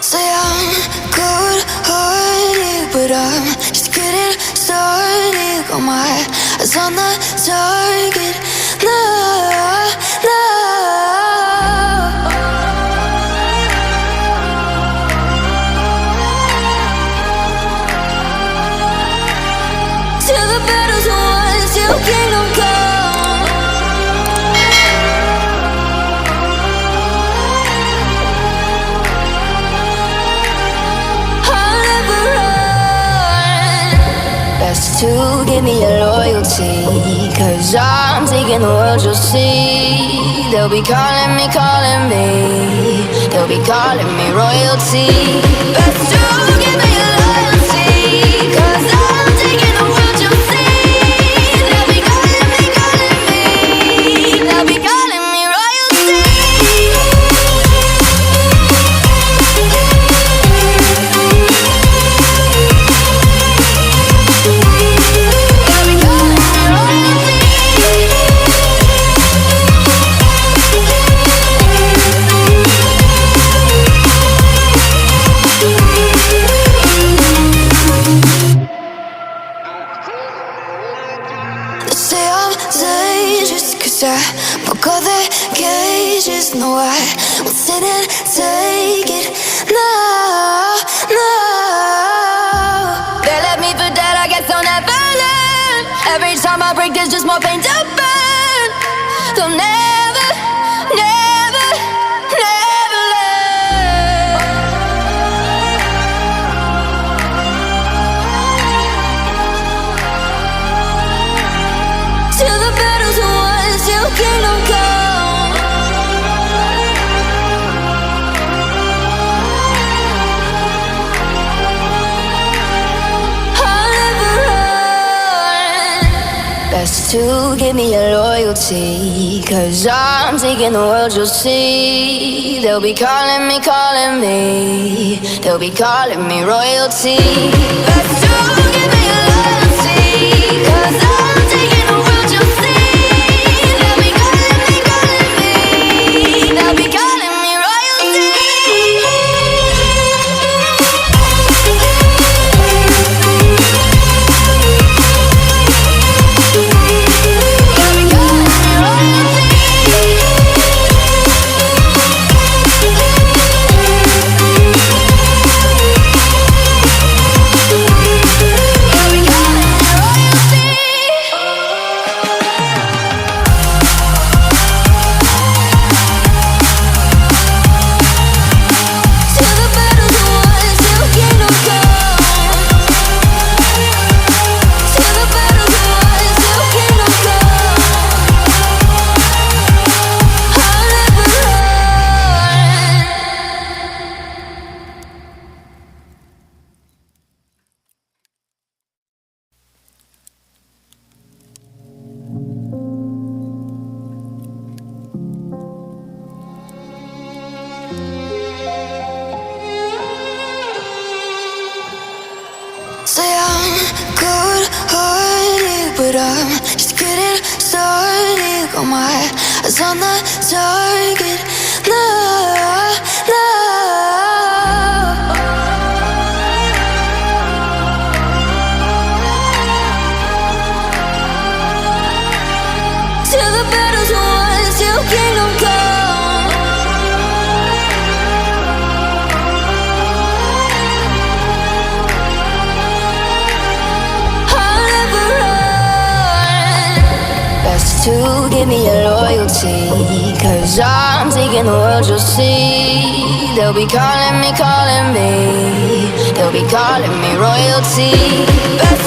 Say I'm good-hearted, but I'm just getting started. Got my eyes on the target. No, no. Till the battle's won, till kingdom come. To give me your loyalty, 'cause I'm taking the world, you'll see. They'll be calling me, they'll be calling me royalty. Best to give me your loyalty, 'cause I'm taking the world, you'll see. They'll be calling me, they'll be calling me royalty. I broke all the cages, no, I won't sit and take it. No, no. They left me for dead, I guess I'll never learn. Every time I break, there's just more pain to burn. They'll never, never, never learn. Till the battle's won, till kingdom come. I'll never run. Best to give me your loyalty, 'cause I'm taking the world, you'll see. They'll be calling me, they'll be calling me royalty. Best to give me your loyalty, 'cause I'm taking the world, you'll see. They'll be calling me royalty. Say I'm good-hearted, but I'm just getting started. Got my eyes on the target. No, no. Till the battle's won, till kingdom come. To give me your loyalty, 'cause I'm taking the world, you'll see. They'll be calling me, they'll be calling me royalty. Best